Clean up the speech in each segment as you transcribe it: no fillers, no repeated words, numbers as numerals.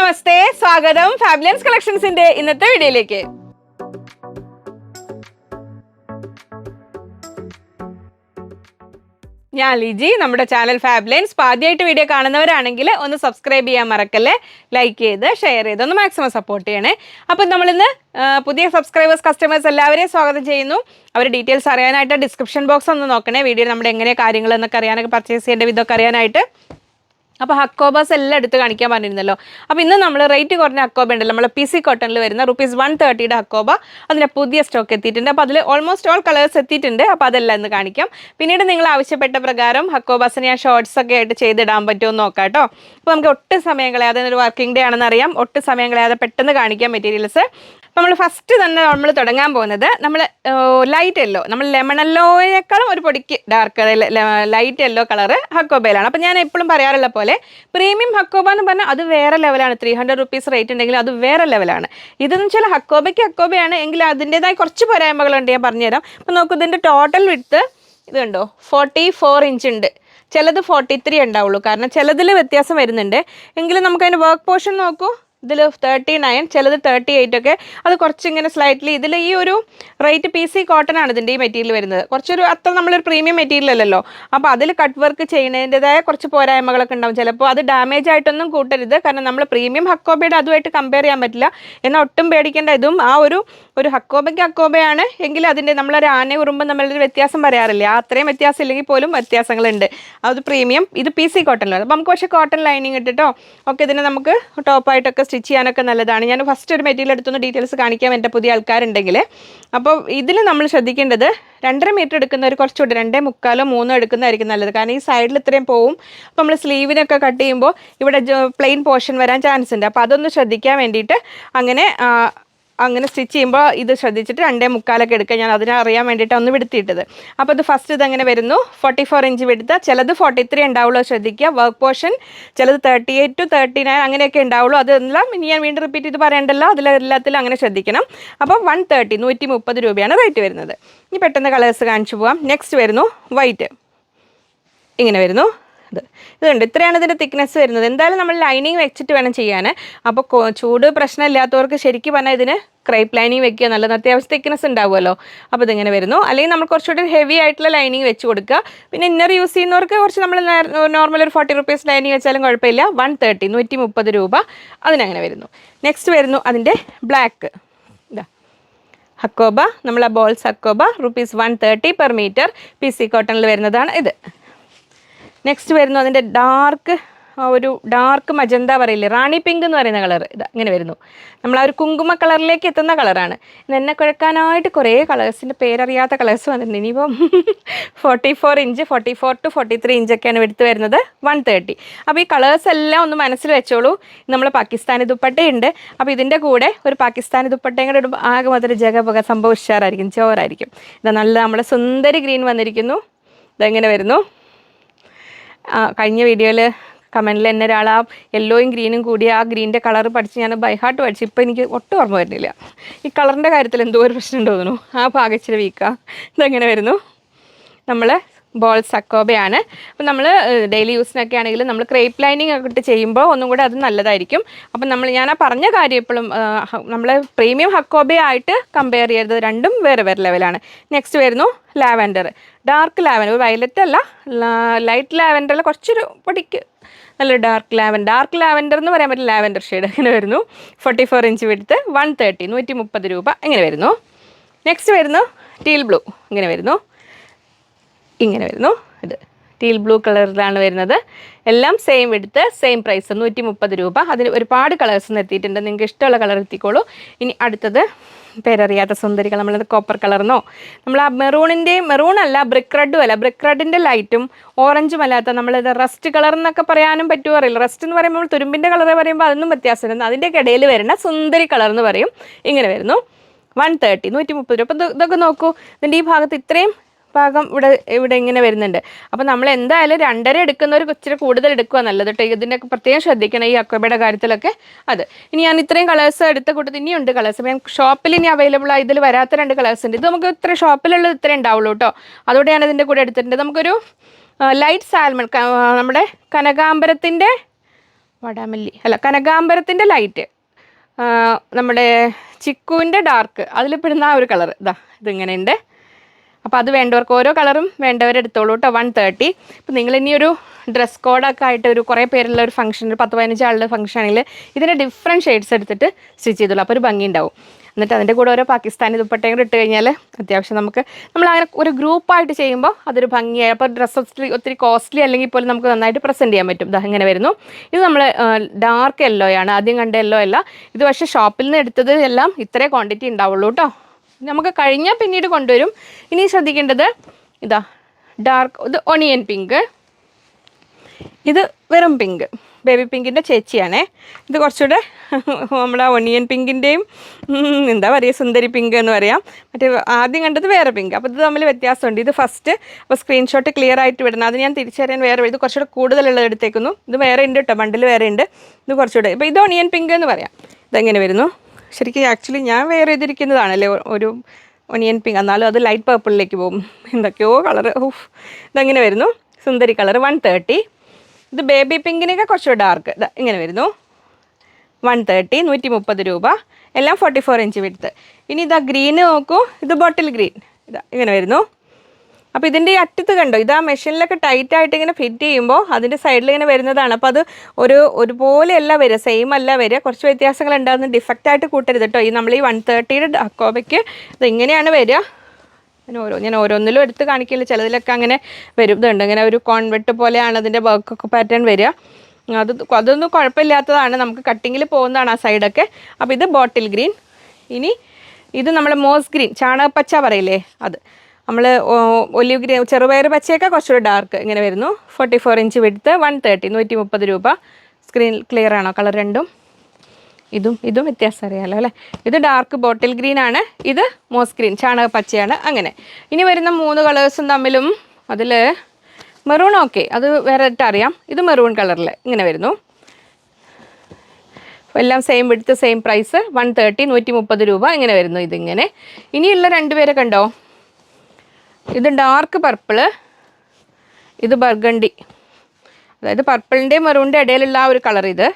നമസ്തേ, സ്വാഗതം ഫാബുലൻസ് കളക്ഷൻസിന്റെ ഇന്നത്തെ വീഡിയോയിലേക്ക്. ഞാൻ ലിജി. നമ്മുടെ ചാനൽ ഫാബുലൻസ് ആദ്യമായിട്ട് വീഡിയോ കാണുന്നവരാണെങ്കിൽ ഒന്ന് സബ്സ്ക്രൈബ് ചെയ്യാൻ മറക്കല്ലേ, ലൈക്ക് ചെയ്ത് ഷെയർ ചെയ്ത് ഒന്ന് മാക്സിമം സപ്പോർട്ട് ചെയ്യണേ. അപ്പം നമ്മളിന്ന് പുതിയ സബ്സ്ക്രൈബേഴ്സ് കസ്റ്റമേഴ്സ് എല്ലാവരെയും സ്വാഗതം ചെയ്യുന്നു. അവർ ഡീറ്റെയിൽസ് അറിയാനായിട്ട് ഡിസ്ക്രിപ്ഷൻ ബോക്സ് ഒന്ന് നോക്കണേ. വീഡിയോ നമ്മുടെ എങ്ങനെ കാര്യങ്ങൾ എന്നൊക്കെ അറിയാനൊക്കെ പർച്ചേസ് ചെയ്യേണ്ട വിധമൊക്കെ അറിയാനായിട്ട്. അപ്പോൾ ഹക്കോബാസ് എല്ലാം എടുത്ത് കാണിക്കാൻ പറഞ്ഞിരുന്നല്ലോ. അപ്പോൾ ഇന്ന് നമ്മൾ റേറ്റ് കുറഞ്ഞ ഹക്കോബ ഉണ്ടല്ലോ, നമ്മൾ PC കോട്ടണിൽ വരുന്ന ₹130 ഹക്കോബ, അതിൻ്റെ പുതിയ സ്റ്റോക്ക് എത്തിയിട്ടുണ്ട്. അപ്പോൾ അതിൽ ഓൾമോസ്റ്റ് ഓൾ കളേഴ്സ് എത്തിയിട്ടുണ്ട്. അപ്പോൾ അതെല്ലാം ഇന്ന് കാണിക്കാം. പിന്നീട് നിങ്ങൾ ആവശ്യപ്പെട്ട പ്രകാരം ഹക്കോബാസിന് ഞാൻ ഷോർട്സ് ഒക്കെ ആയിട്ട് ചെയ്തിടാൻ പറ്റുമോ എന്ന് നോക്കാം കേട്ടോ. അപ്പോൾ നമുക്ക് ഒട്ടും സമയം കളയാതെ, ഒരു വർക്കിംഗ് ഡേ ആണെന്ന് അറിയാം, ഒട്ടും സമയം കളയാതെ പെട്ടെന്ന് കാണിക്കാം മെറ്റീരിയൽസ്. നമ്മൾ ഫസ്റ്റ് തന്നെ നമ്മൾ തുടങ്ങാൻ പോകുന്നത് നമ്മൾ ലൈറ്റ് യെല്ലോ, നമ്മൾ ലെമൺ യെല്ലോയേക്കാളും ഒരു പൊടിക്ക് ഡാർക്ക് ലൈറ്റ് യെല്ലോ കളറ് ഹക്കോബയിലാണ്. അപ്പോൾ ഞാൻ എപ്പോഴും പറയാറുള്ള പോലെ പ്രീമിയം ഹക്കോബ എന്ന് പറഞ്ഞാൽ അത് വേറെ ലെവലാണ്. ₹300 റേറ്റ് ഉണ്ടെങ്കിൽ അത് വേറെ ലെവലാണ്. ഇതെന്ന് വെച്ചാൽ ഹക്കോബയാണ് എങ്കിൽ അതിൻ്റെതായ കുറച്ച് പോരായ്മകളുണ്ട്, ഞാൻ പറഞ്ഞുതരാം. അപ്പോൾ നോക്കൂ, ഇതിൻ്റെ ടോട്ടൽ വിഡ്ത്ത് ഇത് കണ്ടോ 44 ഇഞ്ച് ഉണ്ട്. ചിലത് 43 ഉണ്ടാവുള്ളൂ, കാരണം ചിലതിൽ വ്യത്യാസം വരുന്നുണ്ട്. എങ്കിലും നമുക്കതിൻ്റെ വർക്ക് പോർഷൻ നോക്കൂ, ഇതിൽ 39, ചിലത് 38 ഒക്കെ. അത് കുറച്ചിങ്ങനെ സ്ലൈറ്റ്ലി ഇതിൽ ഈ ഒരു റേറ്റ് PC കോട്ടൺ ആണ് ഇതിൻ്റെ ഈ മെറ്റീരിയൽ വരുന്നത്. കുറച്ചൊരു അത്ര നമ്മളൊരു പ്രീമിയം മെറ്റീരിയൽ അല്ലല്ലോ. അപ്പോൾ അതിൽ കട്ട് വർക്ക് ചെയ്യുന്നതിൻ്റെതായ കുറച്ച് പോരായ്മകളൊക്കെ ഉണ്ടാവും. ചിലപ്പോൾ അത് ഡാമേജ് ആയിട്ടൊന്നും കൂട്ടരുത്, കാരണം നമ്മൾ പ്രീമിയം ഹക്കോബയുടെ അതുമായിട്ട് കമ്പയർ ചെയ്യാൻ പറ്റില്ല. എന്നാൽ ഒട്ടും പേടിക്കേണ്ട, ഇതും ആ ഒരു ഹക്കോബയാണ് എങ്കിൽ അതിൻ്റെ നമ്മളൊരു ആന ഉറുമ്പ് നമ്മളൊരു വ്യത്യാസം പറയാറില്ല, അത്രയും വ്യത്യാസം ഇല്ലെങ്കിൽ പോലും വ്യത്യാസങ്ങളുണ്ട്. അത് പ്രീമിയം, ഇത് PC കോട്ടണിലാണ്. അപ്പോൾ നമുക്ക് പക്ഷേ കോട്ടൺ ലൈനിങ് ഇട്ടിട്ടോ ഒക്കെ ഇതിനെ നമുക്ക് ടോപ്പായിട്ടൊക്കെ സ്റ്റിച്ച് ചെയ്യാനൊക്കെ നല്ലതാണ്. ഞാൻ ഫസ്റ്റ് ഒരു മെറ്റീരിയൽ എടുത്തൊന്ന് ഡീറ്റെയിൽസ് കാണിക്കാം എൻ്റെ പുതിയ ആൾക്കാരുണ്ടെങ്കിൽ. അപ്പോൾ ഇതിൽ നമ്മൾ ശ്രദ്ധിക്കേണ്ടത് 2.5 മീറ്റർ എടുക്കുന്നവർ കുറച്ചുകൂടി 2.75 3 എടുക്കുന്നതായിരിക്കും നല്ലത്, കാരണം ഈ സൈഡിൽ ഇത്രയും പോവും. അപ്പോൾ നമ്മൾ സ്ലീവിനൊക്കെ കട്ട് ചെയ്യുമ്പോൾ ഇവിടെ പ്ലെയിൻ പോർഷൻ വരാൻ ചാൻസ് ഉണ്ട്. അപ്പോൾ അതൊന്ന് ശ്രദ്ധിക്കാൻ വേണ്ടിയിട്ട് അങ്ങനെ സ്റ്റിച്ച് ചെയ്യുമ്പോൾ ഇത് ശ്രദ്ധിച്ചിട്ട് 2.75 എടുക്കുക. ഞാൻ അതിനറിയാൻ വേണ്ടിയിട്ട് ഒന്ന് വിടുത്തിയിട്ടത്. അപ്പോൾ ഇത് ഫസ്റ്റ് ഇതങ്ങനെ വരുന്നു, 44 ഇഞ്ച് വിടുത്ത, ചിലത് 43 ഉണ്ടാവുള്ളൂ, ശ്രദ്ധിക്കുക. വർക്ക് പോർഷൻ ചിലത് 38 to 39 അങ്ങനെയൊക്കെ ഉണ്ടാവുള്ളൂ. അതെല്ലാം ഇനി ഞാൻ വീണ്ടും റിപ്പീറ്റ് ചെയ്ത് പറയേണ്ടല്ലോ, അതിലെല്ലാത്തിലും അങ്ങനെ ശ്രദ്ധിക്കണം. അപ്പോൾ 130 രൂപയാണ് റേറ്റ് വരുന്നത്. ഇനി പെട്ടെന്ന് കളേഴ്സ് കാണിച്ചു പോകാം. നെക്സ്റ്റ് വരുന്നു വൈറ്റ്, ഇങ്ങനെ വരുന്നു. ഇതുണ്ട്, ഇത്രയാണ് ഇതിൻ്റെ തിക്നെസ് വരുന്നത്. എന്തായാലും നമ്മൾ ലൈനിങ് വെച്ചിട്ട് വേണം ചെയ്യാൻ. അപ്പോൾ ചൂട് പ്രശ്നമില്ലാത്തവർക്ക് ശരിക്കും പറഞ്ഞാൽ ഇതിന് ക്രൈപ്പ് ലൈനിങ് വെക്കുക നല്ലത്, അത്യാവശ്യം തിക്നെസ് ഉണ്ടാവുമല്ലോ. അപ്പോൾ ഇതിങ്ങനെ വരുന്നു. അല്ലെങ്കിൽ നമ്മൾ കുറച്ചുകൂടി ഹെവി ആയിട്ടുള്ള ലൈനിങ് വെച്ച് കൊടുക്കുക. പിന്നെ ഇന്നർ യൂസ് ചെയ്യുന്നവർക്ക് കുറച്ച് നമ്മൾ നോർമൽ ഒരു ₹40 ലൈനിങ് വെച്ചാലും കുഴപ്പമില്ല. 130 രൂപ അതിനങ്ങനെ വരുന്നു. നെക്സ്റ്റ് വരുന്നു അതിൻ്റെ ബ്ലാക്ക്, ഇതാ ഹക്കോബ, നമ്മൾ ആ balls Hakoba, ₹130 per metre, PC കോട്ടണിൽ വരുന്നതാണ് ഇത്. നെക്സ്റ്റ് വരുന്നു അതിൻ്റെ ഡാർക്ക് മജന്ത പറയില്ലേ, റാണി പിങ്ക് എന്ന് പറയുന്ന കളർ, ഇത് ഇങ്ങനെ വരുന്നു. നമ്മൾ ആ ഒരു കുങ്കുമ കളറിലേക്ക് എത്തുന്ന കളറാണ്. എന്നെ കുഴക്കാനായിട്ട് കുറേ കളേഴ്സിൻ്റെ പേരറിയാത്ത കളേഴ്സ് വന്നിട്ടുണ്ട്. ഇനിയിപ്പം 44 ഇഞ്ച് 44 to 43 ഇഞ്ചൊക്കെയാണ് എടുത്ത് വരുന്നത്, 130. അപ്പോൾ ഈ കളേഴ്സ് എല്ലാം ഒന്ന് മനസ്സിൽ വെച്ചോളൂ. നമ്മൾ പാകിസ്ഥാനി ദുപ്പട്ടയുണ്ട്. അപ്പോൾ ഇതിൻ്റെ കൂടെ ഒരു പാകിസ്ഥാനി ദുപ്പട്ടയും കൂടെ ഇടുമ്പോൾ ആകെ മൊത്തം ജഗപക സംഭവം ഉഷാറായിരിക്കും, ചോറായിരിക്കും. ഇത് നല്ല നമ്മുടെ സുന്ദരി ഗ്രീൻ വന്നിരിക്കുന്നു. ഇതെങ്ങനെ വരുന്നു. കഴിഞ്ഞ വീഡിയോയിൽ കമൻറ്റിൽ എന്നെ ഒരാൾ ആ യെല്ലോയും ഗ്രീനും കൂടി ആ ഗ്രീൻ്റെ കളർ പഠിച്ച് ഞാൻ ബൈ ഹാർട്ട് പഠിച്ചു. ഇപ്പോൾ എനിക്ക് ഒട്ടും ഓർമ്മ വരുന്നില്ല. ഈ കളറിൻ്റെ കാര്യത്തിൽ എന്തോ ഒരു പ്രശ്നം തോന്നുന്നു, ആ പാകച്ചിരി വീക്കാ. ഇതെങ്ങനെ വരുന്നു. നമ്മൾ ബോൾസ് ഹക്കോബയാണ്. അപ്പോൾ നമ്മൾ ഡെയിലി യൂസിനൊക്കെ ആണെങ്കിൽ നമ്മൾ ക്രേപ്പ് ലൈനിങ് ഒക്കെ ഇട്ട് ചെയ്യുമ്പോൾ ഒന്നും കൂടെ അത് നല്ലതായിരിക്കും. അപ്പം ഞാൻ ആ പറഞ്ഞ കാര്യം എപ്പോഴും നമ്മൾ പ്രീമിയം ഹക്കോബയായിട്ട് കമ്പയർ ചെയ്യരുത്, രണ്ടും വേറെ വേറെ ലെവലാണ്. നെക്സ്റ്റ് വരുന്നു ലാവൻഡർ, ഡാർക്ക് ലാവൻഡർ, വയലറ്റ് അല്ല, ലൈറ്റ് ലാവൻഡറിൽ കുറച്ചൊരു പൊടിക്ക് നല്ലൊരു ഡാർക്ക് ലാവൻഡർ എന്ന് പറയാൻ പറ്റില്ല, ലാവൻഡർ ഷെയ്ഡ്. അങ്ങനെ വരുന്നു. 44 ഇഞ്ച് വിടുത്ത്, 130 രൂപ ഇങ്ങനെ വരുന്നു. നെക്സ്റ്റ് വരുന്നു ടീൽ ബ്ലൂ, ഇങ്ങനെ വരുന്നു. ഇത് ടീൽ ബ്ലൂ കളറിലാണ് വരുന്നത്. എല്ലാം സെയിം എടുത്ത് സെയിം പ്രൈസ്, 130 രൂപ. അതിന് ഒരുപാട് കളേഴ്സ് എത്തിയിട്ടുണ്ട്, നിങ്ങൾക്ക് ഇഷ്ടമുള്ള കളർ എത്തിക്കോളൂ. ഇനി അടുത്തത് പേരറിയാത്ത സുന്ദരികൾ, നമ്മളത് കോപ്പർ കളർന്നോ, നമ്മൾ ആ മെറൂണല്ല, ബ്രിക്ക് റെഡും അല്ല, ബ്രിക്ക് റെഡിൻ്റെ ലൈറ്റും ഓറഞ്ചും അല്ലാത്ത നമ്മളിത് റസ്റ്റ് കളർ എന്നൊക്കെ പറയാനും പറ്റുമോ അറിയില്ല. റസ്റ്റ് എന്ന് പറയുമ്പോൾ തുരുമ്പിൻ്റെ കളർ പറയുമ്പോൾ അതൊന്നും വ്യത്യാസമില്ല, അതിൻ്റെയൊക്കെ ഇടയിൽ വരുന്ന സുന്ദരി കളർ എന്ന് പറയും. ഇങ്ങനെ വരുന്നു, 130 130 രൂപ. അപ്പോൾ ഇതൊക്കെ നോക്കൂ, ഇതിൻ്റെ ഈ ഭാഗത്ത് ഇത്രയും ഭാഗം ഇവിടെ ഇങ്ങനെ വരുന്നുണ്ട്. അപ്പോൾ നമ്മൾ എന്തായാലും 2.5 എടുക്കുന്നവർ ഇച്ചിരി കൂടുതൽ എടുക്കുക നല്ലത് കേട്ടോ. ഇതിൻ്റെയൊക്കെ പ്രത്യേകം ശ്രദ്ധിക്കണം ഈ അക്വബയുടെ കാര്യത്തിലൊക്കെ. അത് ഇനി ഞാൻ ഇത്രയും കളേഴ്സ് എടുത്ത കൂട്ടത്തിൽ ഇനിയുണ്ട് കളേഴ്സ്. ഞാൻ ഷോപ്പിൽ ഇനി അവൈലബിൾ ആയി ഇതിൽ വരാത്ത 2 കളേഴ്സ് ഉണ്ട്. ഇത് നമുക്ക് ഇത്ര ഷോപ്പിലുള്ളത് ഇത്രേ ഉണ്ടാവുള്ളൂ കേട്ടോ. അതുകൊണ്ട് ഞാൻ ഇതിൻ്റെ കൂടെ എടുത്തിട്ടുണ്ട്. നമുക്കൊരു ലൈറ്റ് സാൽമൺ, നമ്മുടെ കനകാംബരത്തിൻ്റെ വടാമല്ലി അല്ല, കനകാംബരത്തിൻ്റെ ലൈറ്റ്, നമ്മുടെ ചിക്കുവിൻ്റെ ഡാർക്ക്, അതിൽപ്പെടുന്ന ആ ഒരു കളർ ഇതിങ്ങനെയുണ്ട്. അപ്പോൾ അത് വേണ്ടവർക്ക് ഓരോ കളറും വേണ്ടവരെടുത്തോളൂ കേട്ടോ. 130. ഇപ്പം നിങ്ങളിനി ഒരു ഡ്രസ് കോഡൊക്കെ ആയിട്ട് ഒരു കുറേ പേരുള്ള ഒരു ഫംഗ്ഷൻ, ഒരു 10-15 ആളുടെ ഫംഗ്ഷൻ ആണെങ്കിൽ ഇതിൻ്റെ ഡിഫറെൻറ്റ് ഷെയ്ഡ്സ് എടുത്തിട്ട് സ്റ്റിച്ച് ചെയ്തോളൂ. അപ്പോൾ ഒരു ഭംഗി ഉണ്ടാവും. എന്നിട്ട് അതിൻ്റെ കൂടെ ഓരോ പാകിസ്ഥാനി ദുപ്പട്ടയും കൂടെ ഇട്ട് കഴിഞ്ഞാൽ അത്യാവശ്യം നമ്മളങ്ങനെ ഒരു ഗ്രൂപ്പായിട്ട് ചെയ്യുമ്പോൾ അതൊരു ഭംഗിയായി. അപ്പോൾ ഡ്രസ്സ് ഒത്തിരി കോസ്റ്റ്ലി അല്ലെങ്കിൽ പോലും നമുക്ക് നന്നായിട്ട് പ്രസൻറ്റ് ചെയ്യാൻ പറ്റും. ഇങ്ങനെ വരുന്നു. ഇത് നമ്മൾ ഡാർക്ക് യെല്ലോ ആണ്, ആദ്യം കണ്ട യെല്ലോ അല്ല ഇത്. പക്ഷേ ഷോപ്പിൽ നിന്ന് എടുത്തത് എല്ലാം ഇത്രേ ക്വാണ്ടിറ്റി ഉണ്ടാവുള്ളൂ കേട്ടോ. നമുക്ക് കഴിഞ്ഞാൽ പിന്നീട് കൊണ്ടുവരും. ഇനി ശ്രദ്ധിക്കേണ്ടത് ഡാർക്ക്, ഇത് ഒണിയൻ പിങ്ക്, ഇത് വെറും പിങ്ക്, ബേബി പിങ്കിൻ്റെ ചേച്ചിയാണേ. ഇത് കുറച്ചുകൂടെ നമ്മളെ ഒണിയൻ പിങ്കിൻ്റെയും എന്താ പറയുക, സുന്ദരി പിങ്ക് എന്ന് പറയാം. മറ്റേ ആദ്യം കണ്ടത് വേറെ പിങ്ക്. അപ്പോൾ ഇത് തമ്മിൽ വ്യത്യാസമുണ്ട്. ഇത് ഫസ്റ്റ് അപ്പോൾ സ്ക്രീൻഷോട്ട് ക്ലിയർ ആയിട്ട് വിടണം. അത് ഞാൻ തിരിച്ചറിയാൻ വേറെ, ഇത് കുറച്ചുകൂടെ കൂടുതലുള്ളത് എടുത്തേക്കുന്നു. ഇത് വേറെ ഉണ്ട് കേട്ടോ, ബണ്ടിൽ വേറെ ഉണ്ട്. ഇത് കുറച്ചുകൂടെ, ഇപ്പോൾ ഇത് ഒണിയൻ പിങ്ക് എന്ന് പറയാം. ഇതെങ്ങനെ വരുന്നു? ശരിക്കും ആക്ച്വലി ഞാൻ വേറെ ചെയ്തിരിക്കുന്നതാണല്ലേ ഒരു ഒണിയൻ പിങ്ക്, എന്നാലും അത് ലൈറ്റ് പർപ്പിളിലേക്ക് പോകും. എന്തൊക്കെയോ കളറ്. ഇതെങ്ങനെ വരുന്നു? സുന്ദരി കളർ 130. ഇത് ബേബി പിങ്കിനൊക്കെ കുറച്ചുകൂടെ ഡാർക്ക്. ഇങ്ങനെ വരുന്നു 130, 130 രൂപ. എല്ലാം 44 ഇഞ്ച് വിഡ്ത്ത്. ഇനി ഗ്രീന് നോക്കൂ, ഇത് ബോട്ടിൽ ഗ്രീൻ. ഇങ്ങനെ വരുന്നു. അപ്പോൾ ഇതിൻ്റെ ഈ അറ്റത്ത് കണ്ടോ, ഇത് ആ മെഷീനിലൊക്കെ ടൈറ്റായിട്ട് ഇങ്ങനെ ഫിറ്റ് ചെയ്യുമ്പോൾ അതിൻ്റെ സൈഡിൽ ഇങ്ങനെ വരുന്നതാണ്. അപ്പോൾ അത് ഒരുപോലെയല്ല വരിക, സെയിം അല്ല വരിക, കുറച്ച് വ്യത്യാസങ്ങൾ ഉണ്ടാകുന്ന. ഡിഫക്റ്റായിട്ട് കൂട്ടരുത് കേട്ടോ. നമ്മൾ ഈ 130യുടെ അക്കോബയ്ക്ക് ഇത് ഇങ്ങനെയാണ് വരിക. ഞാൻ ഓരോന്നിലും എടുത്ത് കാണിക്കില്ല, ചിലതിലൊക്കെ അങ്ങനെ വരും. ഇതുണ്ട് ഇങ്ങനെ ഒരു കോൺവെട്ട് പോലെയാണ് അതിൻ്റെ വർക്കൊക്കെ പാറ്റേൺ വരിക. അതൊന്നും കുഴപ്പമില്ലാത്തതാണ്, നമുക്ക് കട്ടിങ്ങിൽ പോകുന്നതാണ് ആ സൈഡൊക്കെ. അപ്പോൾ ഇത് ബോട്ടിൽ ഗ്രീൻ. ഇനി ഇത് നമ്മൾ മോസ് ഗ്രീൻ, ചാണകപ്പച്ച പറയില്ലേ, അത് നമ്മൾ ഒലിവ് ഗ്രീൻ, ചെറുപയർ പച്ചയൊക്കെ കുറച്ചുകൂടി ഡാർക്ക്. ഇങ്ങനെ വരുന്നു 44 ഇഞ്ച് വിഡ്ത്ത്, 130, 130 രൂപ. സ്ക്രീൻ ക്ലിയർ ആണോ കളർ രണ്ടും? ഇതും വ്യത്യാസം അറിയാമല്ലോ അല്ലേ. ഇത് ഡാർക്ക് ബോട്ടിൽ ഗ്രീൻ ആണ്, ഇത് മോസ് ഗ്രീൻ ചാണകപ്പച്ചയാണ്. അങ്ങനെ ഇനി വരുന്ന 3 കളേഴ്സും തമ്മിലും അതിൽ മെറൂൺ, ഓക്കെ, അത് വേറെ അറിയാം. ഇത് മെറൂൺ കളറിൽ ഇങ്ങനെ വരുന്നു. എല്ലാം സെയിം വിഡ്ത്ത്, സെയിം പ്രൈസ്, 130, 130 രൂപ. ഇങ്ങനെ വരുന്നു ഇതിങ്ങനെ. ഇനിയുള്ള 2 പേരെ കണ്ടോ, ഇത് ഡാർക്ക് പർപ്പിള്, ഇത് ബർഗണ്ടി, അതായത് പർപ്പിളിൻ്റെയും മെറൂണിൻ്റെ ഇടയിലുള്ള ആ ഒരു കളർ. ഇത്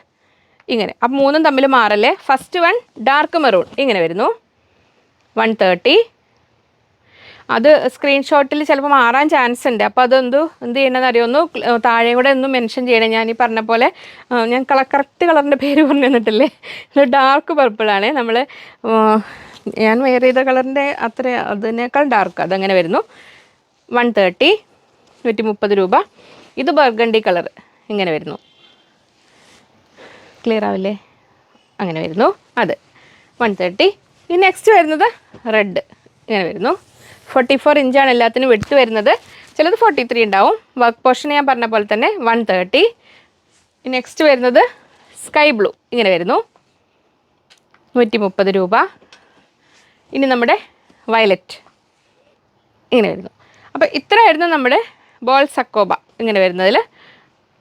ഇങ്ങനെ. അപ്പം 3ഉം തമ്മിൽ മാറല്ലേ. ഫസ്റ്റ് വൺ ഡാർക്ക് മെറൂൺ ഇങ്ങനെ വരുന്നു 130. അത് സ്ക്രീൻഷോട്ടിൽ ചിലപ്പോൾ മാറാൻ ചാൻസ് ഉണ്ട്. അപ്പോൾ എന്ത് ചെയ്യണമെന്ന് അറിയുമെന്ന് താഴെയും കൂടെ ഒന്ന് മെൻഷൻ ചെയ്യണേ. ഞാൻ ഈ പറഞ്ഞ പോലെ ഞാൻ കറക്റ്റ് കളറിൻ്റെ പേര് പറഞ്ഞു തന്നിട്ടില്ലേ. ഇത് ഡാർക്ക് പർപ്പിളാണ്. ഞാൻ വെയർ ചെയ്ത കളറിൻ്റെ അതിനേക്കാൾ ഡാർക്ക്. അതങ്ങനെ വരുന്നു 130, 130 രൂപ. ഇത് ബർഗണ്ടി കളർ ഇങ്ങനെ വരുന്നു. ക്ലിയർ ആവില്ലേ? അങ്ങനെ വരുന്നു. അത് 130. ഈ നെക്സ്റ്റ് വരുന്നത് റെഡ് ഇങ്ങനെ വരുന്നു. 44 ഇഞ്ചാണ് എല്ലാത്തിനും വിട്ട് വരുന്നത്. ചിലത് 43 ഉണ്ടാവും. വർക്ക് പോർഷൻ ഞാൻ പറഞ്ഞ പോലെ തന്നെ 130. നെക്സ്റ്റ് വരുന്നത് സ്കൈ ബ്ലൂ ഇങ്ങനെ വരുന്നു 130 രൂപ. ഇനി നമ്മുടെ വയലറ്റ് ഇങ്ങനെ വരുന്നു. അപ്പോൾ ഇത്രയായിരുന്നു നമ്മുടെ ബോൾ സക്കോബ ഇങ്ങനെ വരുന്നതിൽ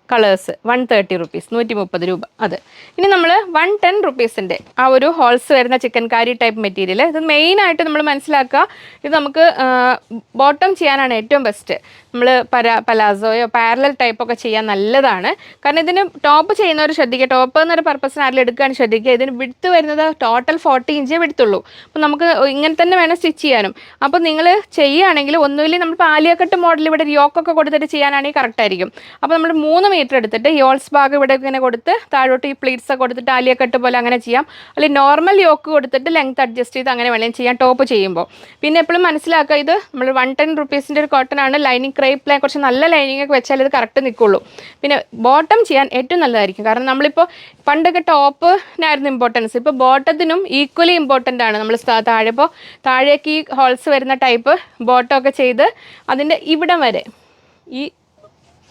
കളേഴ്സ്. 130 റുപ്പീസ്, 130 രൂപ. അത് ഇനി നമ്മൾ 110 റുപ്പീസിൻ്റെ ആ ഒരു ഹോൾസ് വരുന്ന ചിക്കൻ കാരി ടൈപ്പ് മെറ്റീരിയൽ. ഇത് മെയിനായിട്ട് നമ്മൾ മനസ്സിലാക്കുക, ഇത് നമുക്ക് ബോട്ടം ചെയ്യാനാണ് ഏറ്റവും ബെസ്റ്റ്. നമ്മൾ പലാസോയോ പാരലൽ ടൈപ്പൊക്കെ ചെയ്യാൻ നല്ലതാണ്. കാരണം ഇതിന് ടോപ്പ് ചെയ്യുന്നവർ ശ്രദ്ധിക്കുക, ടോപ്പ് എന്നൊരു പർപ്പസിന് ആരെങ്കിലും എടുക്കുകയാണ് ശ്രദ്ധിക്കുക. ഇതിന് വിഡ്ത്ത് വരുന്നത് ടോട്ടൽ 40 ഇഞ്ചേ വിഡ്ത്തുള്ളൂ. അപ്പോൾ നമുക്ക് ഇങ്ങനെ തന്നെ വേണം സ്റ്റിച്ച് ചെയ്യാനും. അപ്പോൾ നിങ്ങൾ ചെയ്യുകയാണെങ്കിൽ ഒന്നുമില്ല, നമ്മൾ പാലിയക്കെട്ട് മോഡൽ ഇവിടെ യോക്കൊക്കെ കൊടുത്തിട്ട് ചെയ്യാനാണെങ്കിൽ കറക്റ്റ് ആയിരിക്കും. അപ്പോൾ നമ്മൾ 3 മീറ്റർ എടുത്തിട്ട് യോൾസ് ഭാഗം ഇവിടെ ഇങ്ങനെ കൊടുത്ത് താഴോട്ട് ഈ പ്ലീറ്റ്സ് കൊടുത്തിട്ട് ആലിയക്കെട്ട് പോലെ അങ്ങനെ ചെയ്യാം. അല്ലെങ്കിൽ നോർമൽ യോക്ക് കൊടുത്തിട്ട് ലെങ്ത് അഡ്ജസ്റ്റ് ചെയ്ത് അങ്ങനെ വേണമെങ്കിൽ ചെയ്യാം ടോപ്പ് ചെയ്യുമ്പോൾ. പിന്നെ എപ്പോഴും മനസ്സിലാക്കുക, ഇത് നമ്മൾ 110 റുപ്പീസിൻ്റെ ഒരു കോട്ടൺ ആണ്. ലൈനിങ് ക്രേപ്പ് ലൈൻ കുറച്ച് നല്ല ലൈനിങ് ഒക്കെ വെച്ചാൽ ഇത് കറക്റ്റ് നിൽക്കുള്ളൂ. പിന്നെ ബോട്ടം ചെയ്യാൻ ഏറ്റവും നല്ലതായിരിക്കും. കാരണം നമ്മളിപ്പോൾ പണ്ടൊക്കെ ടോപ്പിനായിരുന്നു ഇമ്പോർട്ടൻസ്, ഇപ്പോൾ ബോട്ടത്തിനും ഈക്വലി ഇമ്പോർട്ടൻ്റ് ആണ്. നമ്മൾ ഇപ്പോൾ താഴേക്ക് ഈ ഹോൾസ് വരുന്ന ടൈപ്പ് ബോട്ടം ഒക്കെ ചെയ്ത് അതിൻ്റെ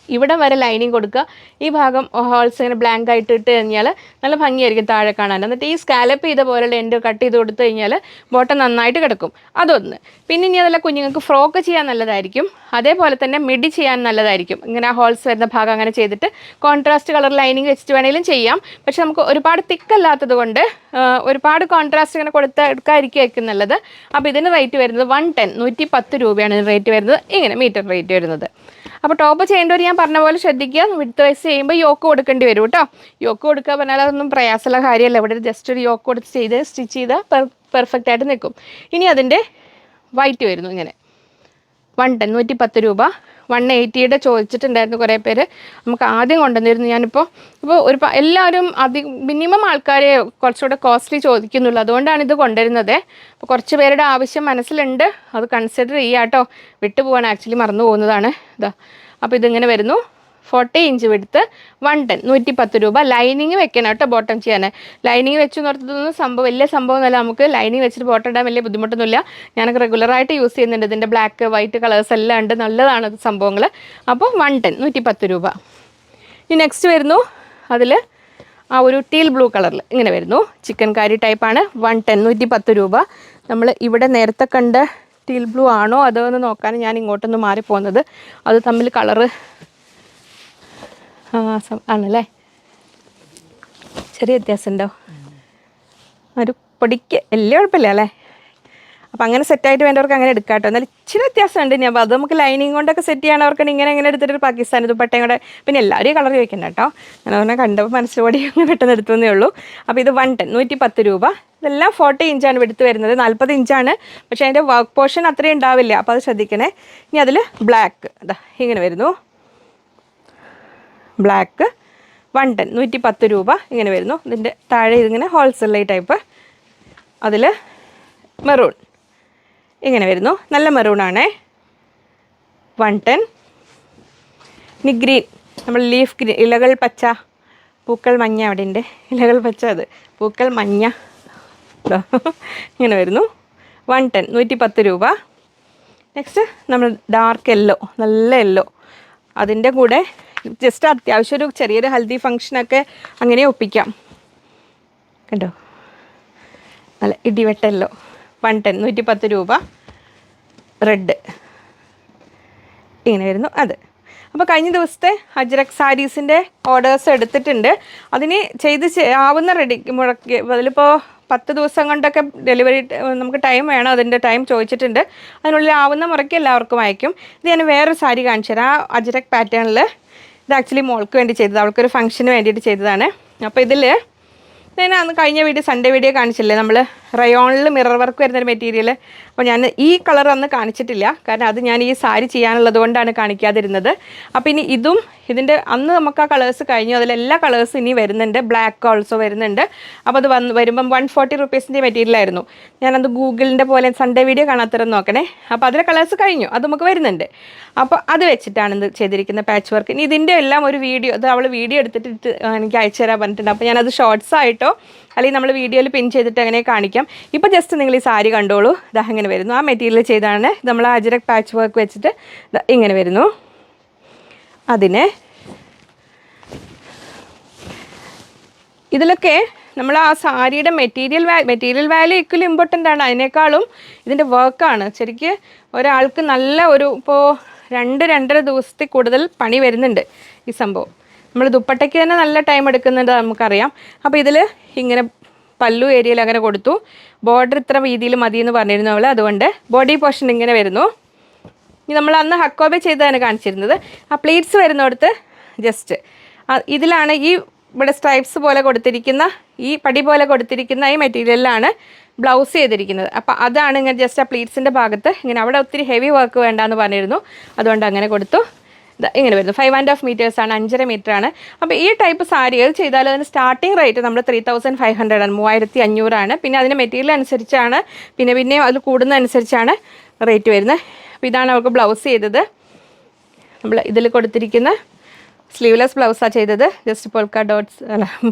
ഇവിടം വരെ ലൈനിങ് കൊടുക്കുക. ഈ ഭാഗം ഹോൾസ് ഇങ്ങനെ ബ്ലാങ്ക് ആയിട്ട് ഇട്ട് കഴിഞ്ഞാൽ നല്ല ഭംഗിയായിരിക്കും താഴെ കാണാൻ. എന്നിട്ട് ഈ സ്കാലപ്പ് ചെയ്ത പോലെ എൻഡ് കട്ട് ചെയ്ത് കൊടുത്തു കഴിഞ്ഞാൽ ബോട്ടം നന്നായിട്ട് കിടക്കും. അതൊന്ന്. പിന്നെ ഇനി അതല്ല, കുഞ്ഞുങ്ങൾക്ക് ഫ്രോക്ക് ചെയ്യാൻ നല്ലതായിരിക്കും. അതേപോലെ തന്നെ മിഡി ചെയ്യാൻ നല്ലതായിരിക്കും. ഇങ്ങനെ ആ ഹോൾസ് വരുന്ന ഭാഗം അങ്ങനെ ചെയ്തിട്ട് കോൺട്രാസ്റ്റ് കളർ ലൈനിങ് വെച്ചിട്ട് വേണമെങ്കിലും ചെയ്യാം. പക്ഷെ നമുക്ക് ഒരുപാട് തിക്കല്ലാത്തത് കൊണ്ട് ഒരുപാട് കോൺട്രാസ്റ്റ് ഇങ്ങനെ എടുക്കാതിരിക്കും നല്ലത്. അപ്പോൾ ഇതിന് റേറ്റ് വരുന്നത് 110 രൂപയാണ് റേറ്റ് വരുന്നത്. ഇങ്ങനെ മീറ്റർ റേറ്റ് വരുന്നത്. അപ്പോൾ ടോപ്പ് ചെയ്യേണ്ടവർ ഞാൻ പറഞ്ഞ പോലെ ശ്രദ്ധിക്കുക. വിഡ്ത്ത് വൈസ് ചെയ്യുമ്പോൾ യോക്ക് കൊടുക്കേണ്ടി വരും കേട്ടോ. യോക്ക് കൊടുക്കുക പറഞ്ഞാൽ അതൊന്നും പ്രയാസമുള്ള കാര്യമല്ല. ഇവിടെ ജസ്റ്റ് ഒരു യോക്ക് കൊടുത്ത് സ്റ്റിച്ച് ചെയ്താൽ പെർഫെക്റ്റ് ആയിട്ട് നിൽക്കും. ഇനി അതിൻ്റെ വൈറ്റ് വരുന്നു ഇങ്ങനെ 110 110 രൂപ. 180 ചോദിച്ചിട്ടുണ്ടായിരുന്നു കുറേ പേര്. നമുക്ക് ആദ്യം കൊണ്ടുവന്നിരുന്നു. ഞാനിപ്പോൾ എല്ലാവരും മിനിമം ആൾക്കാരെ കുറച്ചുകൂടെ കോസ്റ്റ്ലി ചോദിക്കുന്നുള്ളൂ. അതുകൊണ്ടാണ് ഇത് കൊണ്ടുവരുന്നത്. അപ്പോൾ കുറച്ച് പേരുടെ ആവശ്യം മനസ്സിലുണ്ട്, അത് കൺസിഡർ ചെയ്യുക കേട്ടോ. വിട്ടുപോകാൻ ആക്ച്വലി മറന്നു പോകുന്നതാണ്. ഇതാ അപ്പോൾ ഇതിങ്ങനെ വരുന്നു. 40 ഇഞ്ച് വിടുത്ത് 110 110 രൂപ. ലൈനിങ് വെക്കണം കേട്ടോ ബോട്ടം ചെയ്യാൻ. ലൈനിങ് വെച്ച് നിർത്തുന്നതൊന്നും വലിയ സംഭവമൊന്നുമല്ല. നമുക്ക് ലൈനിങ് വെച്ചിട്ട് ബോട്ടം ഇടാൻ വലിയ ബുദ്ധിമുട്ടൊന്നുമില്ല. ഞാനൊക്കെ റെഗുലറായിട്ട് യൂസ് ചെയ്യുന്നുണ്ട്. ഇതിൻ്റെ ബ്ലാക്ക് വൈറ്റ് കളേഴ്സ് എല്ലാം ഉണ്ട്, നല്ലതാണ് സംഭവങ്ങൾ. അപ്പോൾ 110 110 രൂപ. ഇനി നെക്സ്റ്റ് വരുന്നു അതിൽ ആ ഒരു ടീൽ ബ്ലൂ കളറിൽ ഇങ്ങനെ വരുന്നു. ചിക്കൻ കാരി ടൈപ്പാണ്. 110 110 രൂപ. നമ്മൾ ഇവിടെ നേരത്തെ കണ്ട ടീൽ ബ്ലൂ ആണോ അതോ എന്ന് നോക്കാൻ ഞാൻ ഇങ്ങോട്ടൊന്ന് മാറിപ്പോകുന്നത്. അത് തമ്മിൽ കളറ് ആണല്ലേ, ചെറിയ വ്യത്യാസമുണ്ടോ? ഒരു പൊടിക്ക് വലിയ കുഴപ്പമില്ല അല്ലേ. അപ്പോൾ അങ്ങനെ സെറ്റായിട്ട് വേണ്ടവർക്ക് അങ്ങനെ എടുക്കാം കേട്ടോ. എന്നാൽ ഇച്ചിരി വ്യത്യാസമുണ്ട്. ഇനി അപ്പോൾ അത് നമുക്ക് ലൈനിങ് കൊണ്ടൊക്കെ സെറ്റ് ചെയ്യണവർക്ക് ഇങ്ങനെ എടുത്തിട്ട് ഒരു പാകിസ്ഥാനി ദുപ്പട്ടയും കൂടെ. പിന്നെ എല്ലാവരും കളർ ചോദിക്കണ്ട കേട്ടോ. ഞാൻ അവനെ കണ്ടപ്പോൾ മനസ്സിലോടി അങ്ങനെ പെട്ടെന്ന് എടുത്തതേ ഉള്ളൂ. അപ്പോൾ ഇത് 110 110 രൂപ. ഇതെല്ലാം 40 ഇഞ്ചാണ് എടുത്ത് വരുന്നത്. 40 ഇഞ്ചാണ്, പക്ഷേ അതിൻ്റെ വർക്ക് പോർഷൻ അത്രയും ഉണ്ടാവില്ല. അപ്പോൾ അത് ശ്രദ്ധിക്കണേ. ഇനി അതിൽ ബ്ലാക്ക് അതാ ഇങ്ങനെ വരുന്നു. ബ്ലാക്ക് 110 110 രൂപ ഇങ്ങനെ വരുന്നു. ഇതിൻ്റെ താഴെ ഇതിങ്ങനെ ഹോൾസെയിൽ ടൈപ്പ്. അതിൽ മെറൂൺ ഇങ്ങനെ വരുന്നു. നല്ല മെറൂണാണേ. 110. ഇനി ഗ്രീൻ, നമ്മൾ ലീഫ് ഗ്രീൻ, ഇലകൾ പച്ച, പൂക്കൾ മഞ്ഞ. അവിടെ ഉണ്ട് ഇലകൾ പച്ച, അത് പൂക്കൾ മഞ്ഞ. ഇങ്ങനെ വരുന്നു. 110 110 രൂപ. നെക്സ്റ്റ് നമ്മൾ ഡാർക്ക് യെല്ലോ, നല്ല യെല്ലോ. അതിൻ്റെ കൂടെ ജസ്റ്റ് അത്യാവശ്യം ഒരു ചെറിയൊരു ഹൽദി ഫങ്ഷനൊക്കെ അങ്ങനെ ഒപ്പിക്കാം. കണ്ടോ, നല്ല ഇടിവെട്ടല്ലോ. 110 110 രൂപ. റെഡ് ഇങ്ങനെ വരുന്നു അത്. അപ്പോൾ കഴിഞ്ഞ ദിവസത്തെ അജ്രക് സാരീസിൻ്റെ ഓർഡേഴ്സ് എടുത്തിട്ടുണ്ട്. അതിന് ആവുന്ന മുടക്കി അതിലിപ്പോൾ 10 ദിവസം കൊണ്ടൊക്കെ ഡെലിവറി നമുക്ക് ടൈം വേണം. അതിൻ്റെ ടൈം ചോദിച്ചിട്ടുണ്ട്. അതിനുള്ളിൽ ആവുന്ന മുറയ്ക്ക് എല്ലാവർക്കും അയക്കും. ഇത് ഞാൻ വേറൊരു സാരി കാണിച്ചു തരാം. ആ അജ്രക് പാറ്റേണിൽ ഇത് ആക്ച്വലി മോൾക്ക് വേണ്ടി ചെയ്തത്, അവൾക്കൊരു ഫംഗ്ഷന് വേണ്ടിയിട്ട് ചെയ്തതാണ്. അപ്പോൾ ഇതിൽ ഞാൻ അന്ന് കഴിഞ്ഞ സൺഡേ വീഡിയോ കാണിച്ചില്ലേ, നമ്മൾ റയോണിൽ മിറർ വർക്ക് വരുന്നൊരു മെറ്റീരിയൽ. അപ്പോൾ ഞാൻ ഈ കളർ അന്ന് കാണിച്ചിട്ടില്ല, കാരണം അത് ഞാൻ ഈ സാരി ചെയ്യാനുള്ളത് കൊണ്ടാണ് കാണിക്കാതിരുന്നത്. അപ്പോൾ ഇനി ഇതിൻ്റെ അന്ന് നമുക്ക് ആ കളേഴ്സ് കഴിഞ്ഞു. അതിലെല്ലാ കളേഴ്സും ഇനി വരുന്നുണ്ട്. ബ്ലാക്ക് ഓൾസോ വരുന്നുണ്ട്. അപ്പോൾ അത് വരുമ്പം 140 റുപ്പീസിൻ്റെ മെറ്റീരിയലായിരുന്നു. ഞാനത് ഗൂഗിളിൻ്റെ പോലെ സൺഡേ വീഡിയോ കാണാത്തരം നോക്കണേ. അപ്പോൾ അതിലെ കളേഴ്സ് കഴിഞ്ഞു, അത് നമുക്ക് വരുന്നുണ്ട്. അപ്പോൾ അത് വെച്ചിട്ടാണ് ഇത് ചെയ്തിരിക്കുന്ന പാച്ച് വർക്ക്. ഇനി ഇതിൻ്റെ എല്ലാം ഒരു വീഡിയോ, അത് അവൾ വീഡിയോ എടുത്തിട്ട് എനിക്ക് അയച്ചു തരാൻ പറഞ്ഞിട്ടുണ്ട്. അപ്പോൾ ഞാനത് ഷോർട്സ് ആയിട്ടോ അല്ലെങ്കിൽ നമ്മൾ വീഡിയോയിൽ പിൻ ചെയ്തിട്ട് അങ്ങനെ കാണിക്കാം. ഇപ്പോൾ ജസ്റ്റ് നിങ്ങൾ ഈ സാരി കണ്ടോളൂ. ഇതാ ഇങ്ങനെ വരുന്നു. ആ മെറ്റീരിയൽ ചെയ്താണ് നമ്മൾ അജ്രക് പാച്ച് വർക്ക് വെച്ചിട്ട് ഇങ്ങനെ വരുന്നു. അതിന് ഇതിലൊക്കെ നമ്മൾ ആ സാരിയുടെ മെറ്റീരിയൽ വാല്യൂ ഈക്വലി ഇമ്പോർട്ടൻ്റ് ആണ്. അതിനേക്കാളും ഇതിൻ്റെ വർക്കാണ്. ശരിക്കും ഒരാൾക്ക് നല്ല ഇപ്പോൾ 2-2.5 ദിവസത്തിൽ കൂടുതൽ പണി വരുന്നുണ്ട് ഈ സംഭവം. നമ്മൾ ദുപ്പട്ടയ്ക്ക് തന്നെ നല്ല ടൈം എടുക്കുന്നുണ്ട്, നമുക്കറിയാം. അപ്പോൾ ഇതിൽ ഇങ്ങനെ പല്ലു ഏരിയയിൽ അങ്ങനെ കൊടുത്തു. ബോർഡർ ഇത്ര വീതിയിൽ മതിയെന്ന് പറഞ്ഞിരുന്നു അവൾ. അതുകൊണ്ട് ബോഡി പോർഷൻ ഇങ്ങനെ വരുന്നു. ഇനി നമ്മൾ അന്ന് ഹക്കോബെ ചെയ്തതാണ് കാണിച്ചിരുന്നത്. ആ പ്ലീറ്റ്സ് വരുന്നിടത്ത് ജസ്റ്റ് ഇതിലാണ് ഈ ഇവിടെ സ്ട്രൈപ്സ് പോലെ കൊടുത്തിരിക്കുന്ന, ഈ പടി പോലെ കൊടുത്തിരിക്കുന്ന ഈ മെറ്റീരിയലിലാണ് ബ്ലൗസ് ചെയ്തിരിക്കുന്നത്. അപ്പോൾ അതാണ് ഇങ്ങനെ ജസ്റ്റ് ആ പ്ലീറ്റ്സിൻ്റെ ഭാഗത്ത് ഇങ്ങനെ. അവിടെ ഒത്തിരി ഹെവി വർക്ക് വേണ്ടാന്ന് പറഞ്ഞിരുന്നു, അതുകൊണ്ട് അങ്ങനെ കൊടുത്തു. ഇങ്ങനെ വരുന്നു. 5.5 മീറ്റേഴ്സാണ്, 5.5 മീറ്ററാണ്. അപ്പോൾ ഈ ടൈപ്പ് സാരികൾ ചെയ്താൽ അതിന് സ്റ്റാർട്ടിങ് റേറ്റ് നമ്മൾ 3500 ആണ്, 3500. പിന്നെ അതിൻ്റെ മെറ്റീരിയൽ അനുസരിച്ചാണ്, പിന്നെ അത് കൂടുന്നതനുസരിച്ചാണ് റേറ്റ് വരുന്നത്. അപ്പോൾ ഇതാണ് അവർക്ക് ബ്ലൗസ് ചെയ്തത്. നമ്മൾ ഇതിൽ കൊടുത്തിരിക്കുന്ന സ്ലീവ്ലെസ് ബ്ലൗസാണ് ചെയ്തത്. Just polka dots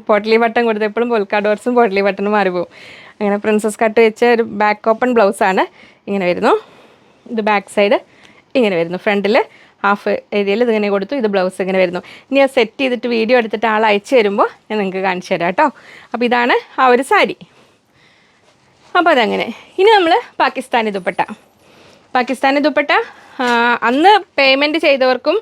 potli button കൊടുത്തപ്പോഴും പോൾക്ക ഡോട്ട്സും പോട്ട്ലി ബട്ടണും മാറിപ്പോവും. അങ്ങനെ പ്രിൻസസ് കട്ട് വെച്ച ഒരു ബാക്ക് ഓപ്പൺ ബ്ലൗസാണ്. ഇങ്ങനെ വരുന്നു. ഇത് ബാക്ക് സൈഡ് ഇങ്ങനെ വരുന്നു. ഫ്രണ്ടിൽ ഹാഫ് ഏരിയയിൽ ഇതിങ്ങനെ കൊടുത്തു. ഇത് ബ്ലൗസ് ഇങ്ങനെ വരുന്നു. ഇനി അത് സെറ്റ് ചെയ്തിട്ട് വീഡിയോ എടുത്തിട്ട് ആൾ അയച്ചു തരുമ്പോൾ ഞാൻ നിങ്ങൾക്ക് കാണിച്ചു തരാം കേട്ടോ. അപ്പോൾ ഇതാണ് ആ ഒരു സാരി. അപ്പോൾ അതങ്ങനെ. ഇനി നമ്മൾ പാകിസ്ഥാനി ദുപ്പട്ട അന്ന് പേയ്മെൻറ്റ് ചെയ്തവർക്കും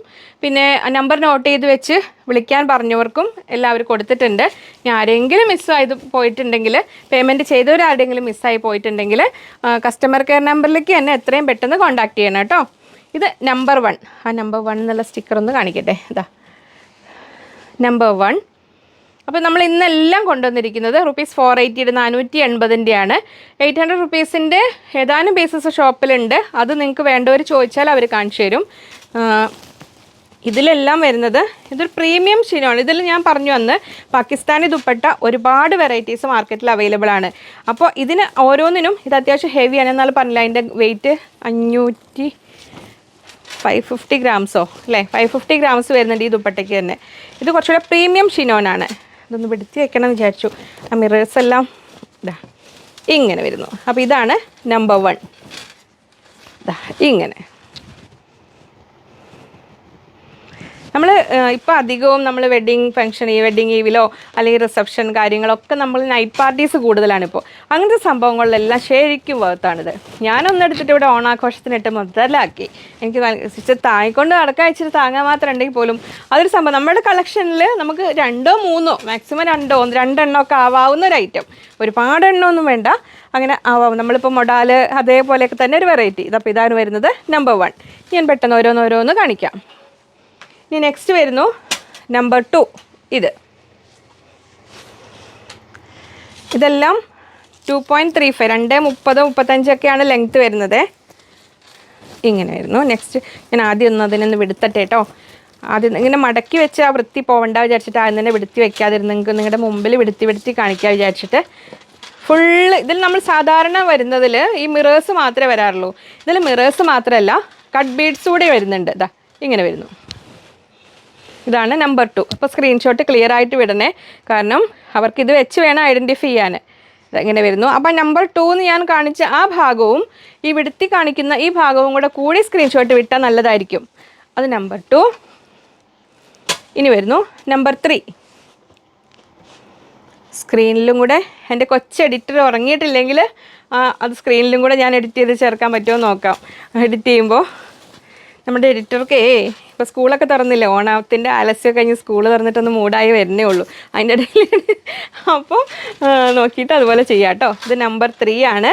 പിന്നെ നമ്പർ നോട്ട് ചെയ്ത് വെച്ച് വിളിക്കാൻ പറഞ്ഞവർക്കും എല്ലാവരും കൊടുത്തിട്ടുണ്ട്. ഇനി ആരെങ്കിലും മിസ്സായി പോയിട്ടുണ്ടെങ്കിൽ, പേയ്മെൻറ്റ് ചെയ്തവരാരെങ്കിലും മിസ്സായി പോയിട്ടുണ്ടെങ്കിൽ കസ്റ്റമർ കെയർ നമ്പറിലേക്ക് തന്നെ എത്രയും പെട്ടെന്ന് കോൺടാക്റ്റ് ചെയ്യണം കേട്ടോ. ഇത് നമ്പർ 1. ആ നമ്പർ 1 എന്നുള്ള സ്റ്റിക്കർ ഒന്ന് കാണിക്കട്ടെ. ഇതാ നമ്പർ 1. അപ്പോൾ നമ്മൾ ഇന്നെല്ലാം കൊണ്ടുവന്നിരിക്കുന്നത് ₹480 480-ൻ്റെ 800 റുപ്പീസിൻ്റെ ഏതാനും പീസസ് ഷോപ്പിലുണ്ട്. അത് നിങ്ങൾക്ക് വേണ്ടവർ ചോദിച്ചാൽ അവർ കാണിച്ചു തരും. ഇതിലെല്ലാം വരുന്നത് ഇതൊരു പ്രീമിയം ഷിനോൺ. ഇതിൽ ഞാൻ പറഞ്ഞു വന്ന് പാകിസ്ഥാനി ദുപ്പട്ട ഒരുപാട് വെറൈറ്റീസ് മാർക്കറ്റിൽ അവൈലബിൾ ആണ്. അപ്പോൾ ഇതിന് ഓരോന്നിനും ഇത് അത്യാവശ്യം ഹെവിയാണ്. എന്നാൽ പറഞ്ഞില്ല അതിൻ്റെ വെയിറ്റ് 550 ഗ്രാംസോ അല്ലേ, 550 ഗ്രാംസ് വരുന്നുണ്ട് ഈ ദുപ്പട്ടയ്ക്ക് തന്നെ. ഇത് കുറച്ചുകൂടെ പ്രീമിയം ഷിനോനാണ്. ഇതൊന്ന് പിടിച്ച് വെക്കണം എന്ന് വിചാരിച്ചു. ആ മിറേഴ്സ് എല്ലാം ഇതാ ഇങ്ങനെ വരുന്നു. അപ്പോൾ ഇതാണ് നമ്പർ 1. ഇതാ ഇങ്ങനെ. നമ്മൾ ഇപ്പോൾ അധികവും നമ്മൾ വെഡ്ഡിങ് ഈവിലോ അല്ലെങ്കിൽ റിസപ്ഷൻ കാര്യങ്ങളൊക്കെ നമ്മൾ നൈറ്റ് പാർട്ടീസ് കൂടുതലാണിപ്പോൾ. അങ്ങനത്തെ സംഭവങ്ങളിലെല്ലാം ശരിക്കും വേർത്താണിത്. ഞാനൊന്നെടുത്തിട്ട് ഇവിടെ ഓണാഘോഷത്തിനിട്ട് മുതലാക്കി. എനിക്ക് ഇച്ചിരി താങ്ങിക്കൊണ്ട് നടക്കാൻ ഇച്ചിരി താങ്ങാൻ മാത്രം ഉണ്ടെങ്കിൽ പോലും അതൊരു സംഭവം. നമ്മുടെ കളക്ഷനിൽ നമുക്ക് 2 3 മാക്സിമം 2 എണ്ണമൊക്കെ ആവാവുന്ന ഒരു ഐറ്റം. ഒരുപാട് എണ്ണമൊന്നും വേണ്ട, അങ്ങനെ ആവാം. നമ്മളിപ്പോൾ മൊഡാല് അതേപോലെയൊക്കെ തന്നെ ഒരു വെറൈറ്റി. ഇതപ്പോൾ ഇതാണ് വരുന്നത് നമ്പർ 1. ഞാൻ പെട്ടെന്ന് ഓരോന്ന് കാണിക്കാം. ഇനി നെക്സ്റ്റ് വരുന്നു നമ്പർ 2. ഇതെല്ലാം 2.35 2:30-35 ലെങ്ത്ത് വരുന്നത്. ഇങ്ങനെ വരുന്നു. നെക്സ്റ്റ് ഞാൻ ആദ്യം അതിനൊന്ന് വിടുത്തട്ടെ കേട്ടോ. ആദ്യം ഇങ്ങനെ മടക്കി വെച്ച് ആ വൃത്തി പോകണ്ട വിചാരിച്ചിട്ട് ആദ്യം തന്നെ വിടുത്തി വെക്കാതിരുന്ന് നിങ്ങൾക്ക് നിങ്ങളുടെ മുമ്പിൽ വിടുത്തി കാണിക്കാൻ വിചാരിച്ചിട്ട് ഫുള്ള്. ഇതിൽ നമ്മൾ സാധാരണ വരുന്നതിൽ ഈ മിറേഴ്സ് മാത്രമേ വരാറുള്ളൂ. ഇതിൽ മിറേഴ്സ് മാത്രമല്ല കട്ട് ബീഡ്സ് കൂടെ വരുന്നുണ്ട്. ഇതാ ഇങ്ങനെ വരുന്നു. ഇതാണ് നമ്പർ 2. അപ്പോൾ സ്ക്രീൻഷോട്ട് ക്ലിയർ ആയിട്ട് വിടണേ, കാരണം അവർക്ക് ഇത് വെച്ച് വേണം ഐഡൻറ്റിഫൈ ചെയ്യാൻ. ഇതെങ്ങനെ വരുന്നു. അപ്പോൾ നമ്പർ 2 എന്ന് ഞാൻ കാണിച്ച ആ ഭാഗവും ഈ വിടുത്തി കാണിക്കുന്ന ഈ ഭാഗവും കൂടി സ്ക്രീൻഷോട്ട് വിട്ടാൽ നല്ലതായിരിക്കും. അത് നമ്പർ 2. ഇനി വരുന്നു നമ്പർ 3. സ്ക്രീനിലും കൂടെ എൻ്റെ കൊച്ചു എഡിറ്റർ ഉറങ്ങിയിട്ടില്ലെങ്കിൽ അത് സ്ക്രീനിലും കൂടെ ഞാൻ എഡിറ്റ് ചെയ്ത് ചേർക്കാൻ പറ്റുമോ നോക്കാം. എഡിറ്റ് ചെയ്യുമ്പോൾ നമ്മുടെ എഡിറ്റർക്ക് ഇപ്പോൾ സ്കൂളൊക്കെ തുറന്നില്ലേ, ഓണത്തിൻ്റെ ആലസ്യം കഴിഞ്ഞ് സ്കൂൾ തുറന്നിട്ടൊന്ന് മൂടായി വരുന്നേ ഉള്ളൂ. അതിൻ്റെ ഇടയിൽ അപ്പോൾ നോക്കിയിട്ട് അതുപോലെ ചെയ്യാം കേട്ടോ. ഇത് നമ്പർ 3 ആണ്.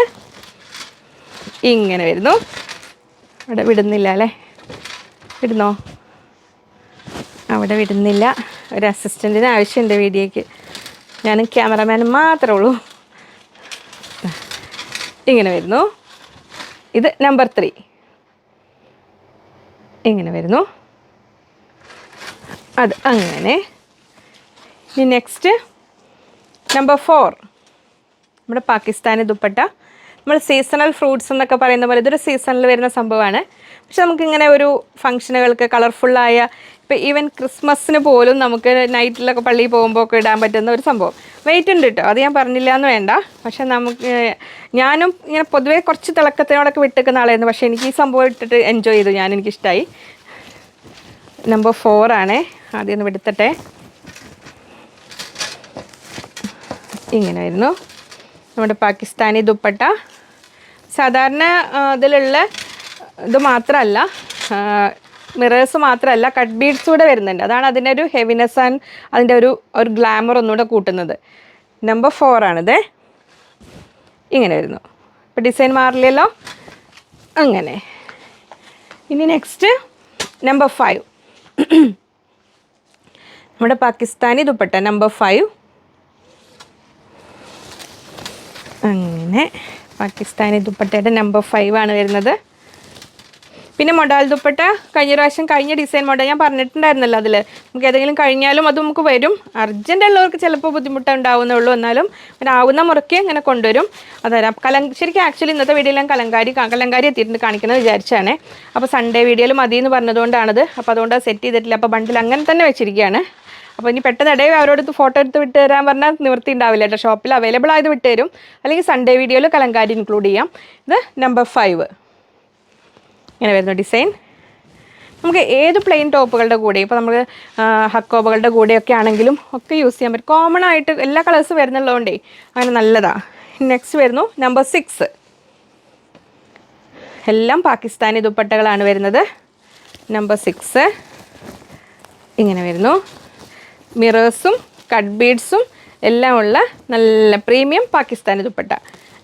ഇങ്ങനെ വരുന്നു. അവിടെ വിടുന്നില്ല അല്ലേ, വിടുന്നോ? അവിടെ വിടുന്നില്ല. ഒരു അസിസ്റ്റൻറ്റിന് ആവശ്യമുണ്ട് വീഡിയോയ്ക്ക്. ഞാനും ക്യാമറമാനും മാത്രമേ ഉള്ളൂ. ഇങ്ങനെ വരുന്നു. ഇത് നമ്പർ 3. ഇങ്ങനെ വരുന്നു. അത് അങ്ങനെ. ഇനി നെക്സ്റ്റ് നമ്പർ 4. നമ്മുടെ പാകിസ്ഥാനി ദുപ്പട്ട. നമ്മൾ സീസണൽ ഫ്രൂട്ട്സ് എന്നൊക്കെ പറയുന്ന പോലെ ഇതൊരു സീസണിൽ വരുന്ന സംഭവമാണ്. പക്ഷെ നമുക്കിങ്ങനെ ഒരു ഫംഗ്ഷനുകൾക്ക് കളർഫുള്ളായ, ഇപ്പോൾ ഈവൻ ക്രിസ്മസിന് പോലും നമുക്ക് നൈറ്റിലൊക്കെ പള്ളിയിൽ പോകുമ്പോൾ ഒക്കെ ഇടാൻ പറ്റുന്ന ഒരു സംഭവം. വെയിറ്റ് ഉണ്ട് കേട്ടോ, അത് ഞാൻ പറഞ്ഞില്ല എന്ന് വേണ്ട. പക്ഷെ നമുക്ക് ഞാനും ഇങ്ങനെ പൊതുവേ കുറച്ച് തിളക്കത്തിനോടൊക്കെ വിട്ടേക്കുന്ന ആളായിരുന്നു. പക്ഷേ എനിക്ക് ഈ സംഭവം ഇട്ടിട്ട് എൻജോയ് ചെയ്തു, എനിക്കിഷ്ടമായി. നമ്പർ 4 ആണേ. ആദ്യം ഒന്ന് വിടുത്തട്ടെ. ഇങ്ങനെ വരുന്നു നമ്മുടെ പാകിസ്ഥാനി ദുപ്പട്ട. സാധാരണ ഇതിലുള്ള ഇത് മാത്രമല്ല, മിറേഴ്സ് മാത്രമല്ല, കട്ട് ബീഡ്സ് കൂടെ വരുന്നുണ്ട്. അതാണ് അതിൻ്റെ ഒരു ഹെവിനെസ് ആൻഡ് അതിൻ്റെ ഒരു ഗ്ലാമർ ഒന്നുകൂടെ കൂട്ടുന്നത്. നമ്പർ 4 ആണിത്. ഇങ്ങനെ വരുന്നു. ഇപ്പോൾ ഡിസൈൻ മാറില്ലല്ലോ. അങ്ങനെ. ഇനി നെക്സ്റ്റ് നമ്പർ 5. നമ്മുടെ പാകിസ്ഥാനി ദുപ്പട്ട നമ്പർ 5. അങ്ങനെ പാകിസ്ഥാനി ദുപ്പട്ടയുടെ നമ്പർ 5 ആണ് വരുന്നത്. പിന്നെ മൊഡാൽ ദുപ്പട്ട കഴിഞ്ഞ ഡിസൈൻ മോഡൽ ഞാൻ പറഞ്ഞിട്ടുണ്ടായിരുന്നല്ലോ. അതിൽ നമുക്ക് ഏതെങ്കിലും കഴിഞ്ഞാലും അത് നമുക്ക് വരും. അർജൻറ്റ് ഉള്ളവർക്ക് ചിലപ്പോൾ ബുദ്ധിമുട്ടുണ്ടാവുന്നുള്ളൂ. എന്നാലും ആവുന്ന മുറയ്ക്ക് ഇങ്ങനെ കൊണ്ടുവരും. അതായത് ശരിക്കും ആക്ച്വലി ഇന്നത്തെ വീഡിയോയിൽ ഞാൻ കലങ്കാരി എത്തിയിട്ടുണ്ട് കാണിക്കുന്നത് വിചാരിച്ചാണ്. അപ്പോൾ സൺഡേ വീഡിയോയിൽ മതി എന്ന് പറഞ്ഞതുകൊണ്ടാണത്. അപ്പോൾ അതുകൊണ്ട് സെറ്റ് ചെയ്തിട്ടില്ല. അപ്പോൾ ബണ്ടിൽ അങ്ങനെ തന്നെ വെച്ചിരിക്കുകയാണ്. അപ്പോൾ ഇനി പെട്ടെന്ന് ഇടയിൽ അവരോട് ഫോട്ടോ എടുത്ത് വിട്ട് തരാൻ പറഞ്ഞാൽ നിവൃത്തി ഉണ്ടാവില്ല കേട്ടോ. ഷോപ്പിൽ അവൈലബിൾ ആയത് വിട്ട് തരും. അല്ലെങ്കിൽ സൺഡേ വീഡിയോയിൽ കലങ്കാരി ഇൻക്ലൂഡ് ചെയ്യാം. ഇത് നമ്പർ 5. ഇങ്ങനെ വരുന്ന ഡിസൈൻ. നമുക്ക് ഏത് പ്ലെയിൻ ടോപ്പുകളുടെ കൂടെ, ഇപ്പോൾ നമുക്ക് ഹക്കോബകളുടെ കൂടെയൊക്കെ ആണെങ്കിലും ഒക്കെ യൂസ് ചെയ്യാൻ പറ്റും. കോമൺ ആയിട്ട് എല്ലാ കളേഴ്സും വരുന്നുള്ളതുകൊണ്ടേ അങ്ങനെ നല്ലതാണ്. നെക്സ്റ്റ് വരുന്നു നമ്പർ 6. എല്ലാം പാകിസ്ഥാനി ദുപ്പട്ടകളാണ് വരുന്നത്. നമ്പർ 6 ഇങ്ങനെ വരുന്നു. മിറേഴ്സും കട്ട് ബീഡ്സും എല്ലാം ഉള്ള നല്ല പ്രീമിയം പാകിസ്ഥാനി ദുപ്പട്ട.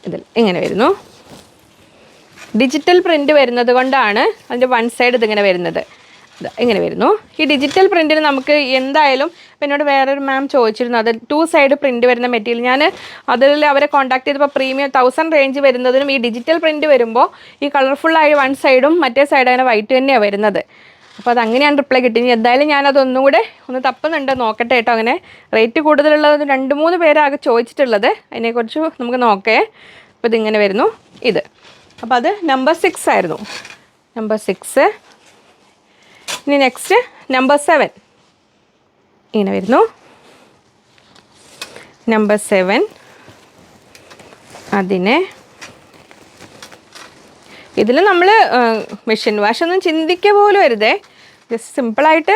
ഇതിൽ ഇങ്ങനെ വരുന്നു. ഡിജിറ്റൽ പ്രിൻ്റ് വരുന്നത് കൊണ്ടാണ് അതിൻ്റെ വൺ സൈഡ് ഇതിങ്ങനെ വരുന്നത്. ഇങ്ങനെ വരുന്നു. ഈ ഡിജിറ്റൽ പ്രിൻറ്റിന് നമുക്ക് എന്തായാലും ഇപ്പം എന്നോട് വേറൊരു മാം ചോദിച്ചിരുന്നു, അത് 2 സൈഡ് പ്രിൻറ്റ് വരുന്ന മെറ്റീരിയൽ. ഞാൻ അതിൽ അവരെ കോൺടാക്ട് ചെയ്തപ്പോൾ പ്രീമിയം 1000 റേഞ്ച് വരുന്നതിനും ഈ ഡിജിറ്റൽ പ്രിൻറ്റ് വരുമ്പോൾ ഈ കളർഫുള്ളായ വൺ സൈഡും മറ്റേ സൈഡ് അങ്ങനെ വൈറ്റ് തന്നെയാണ് വരുന്നത്. അപ്പോൾ അതങ്ങനെയാണ് റിപ്ലൈ കിട്ടി. എന്തായാലും ഞാനതൊന്നും കൂടെ ഒന്ന് തപ്പുന്നുണ്ട്, നോക്കട്ടെ കേട്ടോ. അങ്ങനെ റേറ്റ് കൂടുതലുള്ളത് 2-3 പേരാകെ ചോദിച്ചിട്ടുള്ളത്, അതിനെക്കുറിച്ച് നമുക്ക് നോക്കേ. അപ്പോൾ ഇതിങ്ങനെ വരുന്നു ഇത്. അപ്പോൾ അത് നമ്പർ 6 ആയിരുന്നു. നമ്പർ 6. ഇനി നെക്സ്റ്റ് നമ്പർ 7 ഇങ്ങനെ വരുന്നു. നമ്പർ 7 അതിനെ ഇതിൽ നമ്മൾ മെഷീൻ വാഷ് ഒന്നും ചിന്തിക്കുക പോലും വരുതേ. ജസ്റ്റ് സിമ്പിളായിട്ട്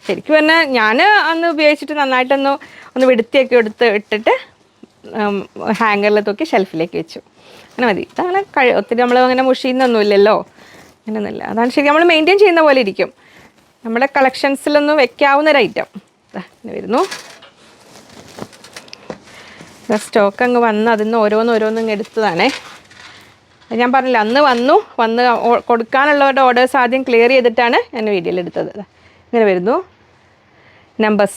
ശരിക്കും പറഞ്ഞാൽ ഞാൻ അന്ന് ഉപയോഗിച്ചിട്ട് നന്നായിട്ടൊന്ന് വെടുത്തിയൊക്കെ ഇട്ടിട്ട് ഹാങ്ങറിൽ തൂക്കി ഷെൽഫിലേക്ക് വെച്ചു. അങ്ങനെ മതി. ഇതങ്ങനെ ഒത്തിരി നമ്മൾ അങ്ങനെ മുഷിയുന്നൊന്നുമില്ലല്ലോ, അങ്ങനെയൊന്നുമില്ല. അതാണ് ശരി, നമ്മൾ മെയിൻറ്റെയിൻ ചെയ്യുന്ന പോലെ ഇരിക്കും. നമ്മുടെ കളക്ഷൻസിലൊന്നും വെക്കാവുന്നൊരു ഐറ്റം ഇങ്ങനെ വരുന്നു. സ്റ്റോക്ക് അങ്ങ് വന്ന് അതിന്ന് ഓരോന്നും എടുത്തതാണേ. ഞാൻ പറഞ്ഞില്ല, അന്ന് വന്ന് കൊടുക്കാനുള്ളവരുടെ ഓർഡേഴ്സ് ആദ്യം ക്ലിയർ ചെയ്തിട്ടാണ് ഞാൻ വീഡിയോയിൽ എടുത്തത്. ഇങ്ങനെ വരുന്നു. നമ്പർ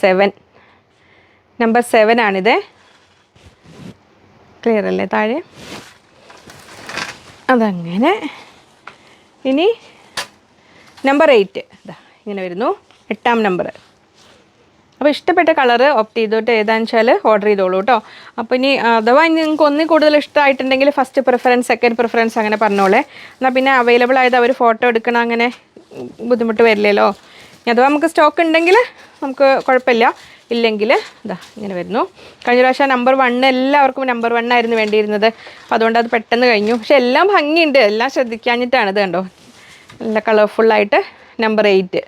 7 ആണിത്. ക്ലിയർ അല്ലേ താഴെ? അതങ്ങനെ. ഇനി നമ്പർ 8 ഇങ്ങനെ വരുന്നു. 8ാം നമ്പർ. അപ്പോൾ ഇഷ്ടപ്പെട്ട കളറ് ഓപ്റ്റ് ചെയ്തോട്ട് ഏതാണെന്ന് വെച്ചാൽ ഓർഡർ ചെയ്തോളൂ കേട്ടോ. അപ്പോൾ ഇനി അഥവാ നിങ്ങൾക്ക് ഒന്നിൽ കൂടുതൽ ഇഷ്ടമായിട്ടുണ്ടെങ്കിൽ ഫസ്റ്റ് പ്രിഫറൻസ്, സെക്കൻഡ് പ്രിഫറൻസ് അങ്ങനെ പറഞ്ഞോളേ. എന്നാൽ പിന്നെ അവൈലബിൾ ആയത് അവർ ഫോട്ടോ എടുക്കണം, അങ്ങനെ ബുദ്ധിമുട്ട് വരില്ലല്ലോ. അഥവാ നമുക്ക് സ്റ്റോക്ക് ഉണ്ടെങ്കിൽ നമുക്ക് കുഴപ്പമില്ല, ഇല്ലെങ്കിൽ ഇങ്ങനെ വരുന്നു. കഴിഞ്ഞ പ്രാവശ്യം നമ്പർ 1 എല്ലാവർക്കും നമ്പർ 1 ആയിരുന്നു വേണ്ടിയിരുന്നത്. അപ്പോൾ അതുകൊണ്ട് അത് പെട്ടെന്ന് കഴിഞ്ഞു. പക്ഷെ എല്ലാം ഭംഗിയുണ്ട്, എല്ലാം ശ്രദ്ധിക്കാഞ്ഞിട്ടാണ്. ഇത് കണ്ടോ, നല്ല കളർഫുള്ളായിട്ട്. നമ്പർ 8